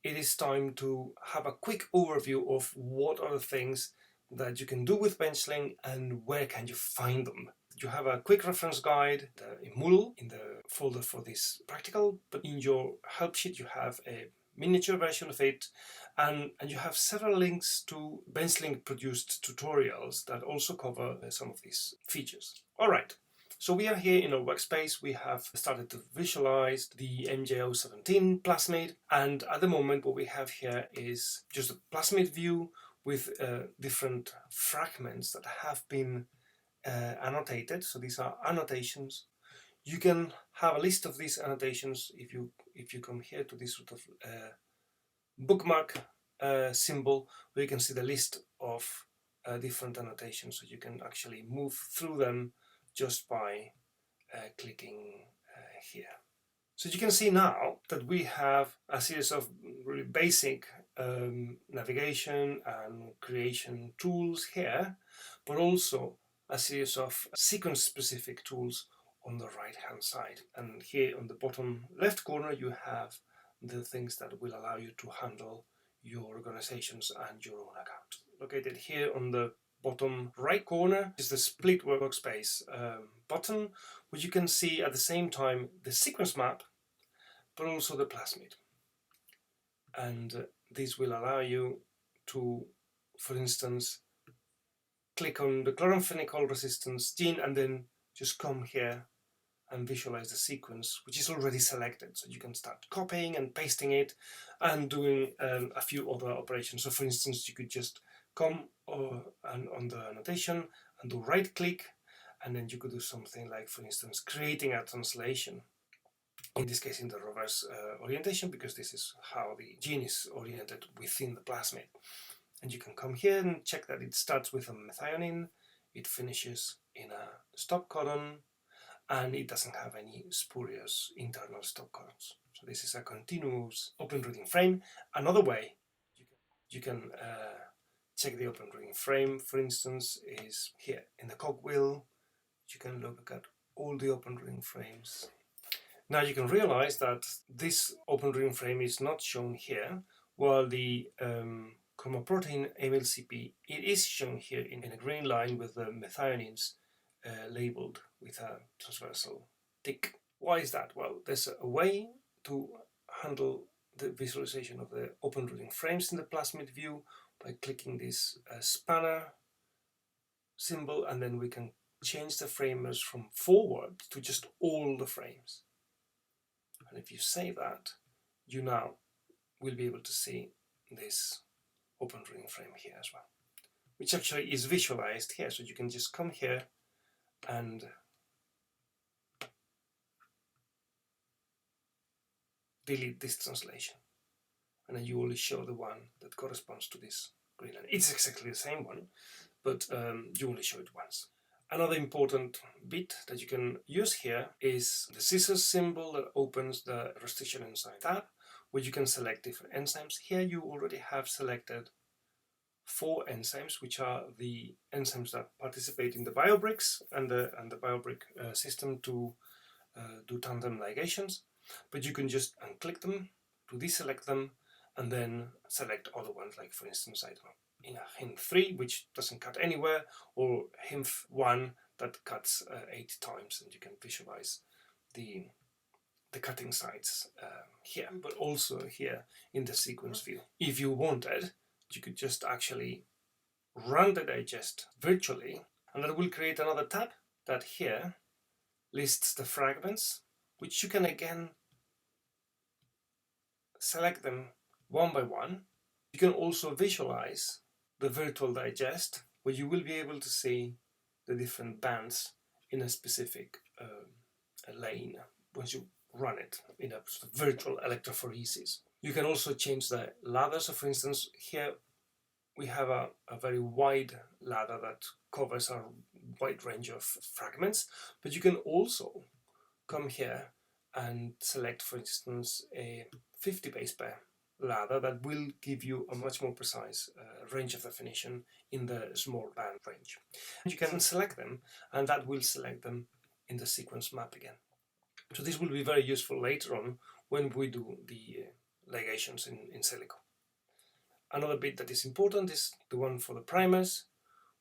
it is time to have a quick overview of what are the things that you can do with Benchling and where can you find them. You have a quick reference guide in Moodle in the folder for this practical, but in your help sheet you have a miniature version of it, and you have several links to Benchling produced tutorials that also cover some of these features. Alright, so we are here in our workspace. We have started to visualize the MJ017 plasmid, and at the moment what we have here is just a plasmid view with different fragments that have been annotated. So these are annotations. You can have a list of these annotations if you come here to this sort of bookmark symbol, where you can see the list of different annotations. So you can actually move through them just by clicking here. So you can see now that we have a series of really basic navigation and creation tools here, but also a series of sequence-specific tools on the right-hand side. And here on the bottom left corner you have the things that will allow you to handle your organizations and your own account. Located here on the bottom right corner is the split workspace button, which you can see at the same time the sequence map but also the plasmid. And this will allow you to, for instance, click on the chloramphenicol resistance gene and then just come here and visualize the sequence, which is already selected. So you can start copying and pasting it and doing a few other operations. So for instance, you could just come on the annotation and do right click, and then you could do something like, for instance, creating a translation. In this case in the reverse orientation, because this is how the gene is oriented within the plasmid. And you can come here and check that it starts with a methionine, it finishes in a stop codon, and it doesn't have any spurious internal stop codons. So this is a continuous open reading frame. Another way you can check the open reading frame, for instance, is here in the cogwheel. You can look at all the open reading frames. Now you can realize that this open reading frame is not shown here, while the chromoprotein AMLCP, it is shown here in a green line with the methionines labeled with a transversal tick. Why is that? Well, there's a way to handle the visualization of the open reading frames in the plasmid view by clicking this spanner symbol, and then we can change the framers from forward to just all the frames. And if you save that, you now will be able to see this open reading frame here as well, which actually is visualized here. So you can just come here and delete this translation, and then you only show the one that corresponds to this green line. It's exactly the same one, but you only show it once. Another important bit that you can use here is the scissors symbol that opens the restriction enzyme tab, where you can select different enzymes. Here you already have selected 4 enzymes, which are the enzymes that participate in the BioBricks and the BioBrick system to do tandem ligations. But you can just unclick them to deselect them and then select other ones, like for instance, I don't know, in a HIMF3, which doesn't cut anywhere, or HIMF1 that cuts 8 times, and you can visualize the cutting sites here, but also here in the sequence view. If you wanted, you could just actually run the digest virtually, and that will create another tab that here lists the fragments, which you can again select them one by one. You can also visualize the virtual digest, where you will be able to see the different bands in a specific lane once you run it in a sort of virtual electrophoresis. You can also change the ladder. So for instance, here we have a very wide ladder that covers a wide range of fragments, but you can also come here and select, for instance, a 50 base pair ladder that will give you a much more precise range of definition in the small band range. You can select them, and that will select them in the sequence map again. So this will be very useful later on when we do the ligations in silico. Another bit that is important is the one for the primers,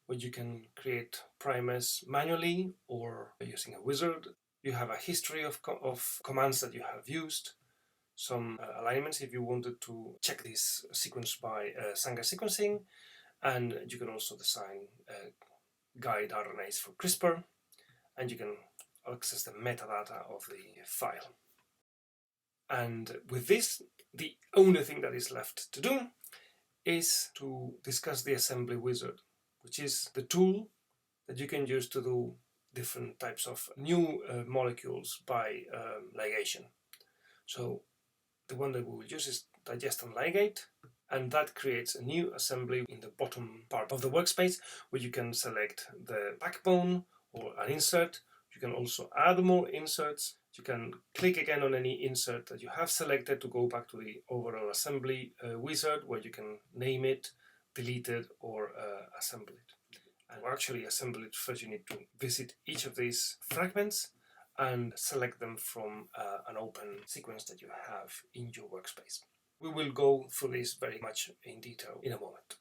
where you can create primers manually or using a wizard. You have a history of commands that you have used, some alignments if you wanted to check this sequence by Sanger sequencing, and you can also design guide RNAs for CRISPR, and you can access the metadata of the file. And with this, the only thing that is left to do is to discuss the assembly wizard, which is the tool that you can use to do different types of new molecules by ligation. So the one that we will use is digest and ligate, and that creates a new assembly in the bottom part of the workspace, where you can select the backbone or an insert. You can also add more inserts. You can click again on any insert that you have selected to go back to the overall assembly wizard, where you can name it, delete it, or assemble it. And to actually assemble it, first you need to visit each of these fragments and select them from an open sequence that you have in your workspace. We will go through this very much in detail in a moment.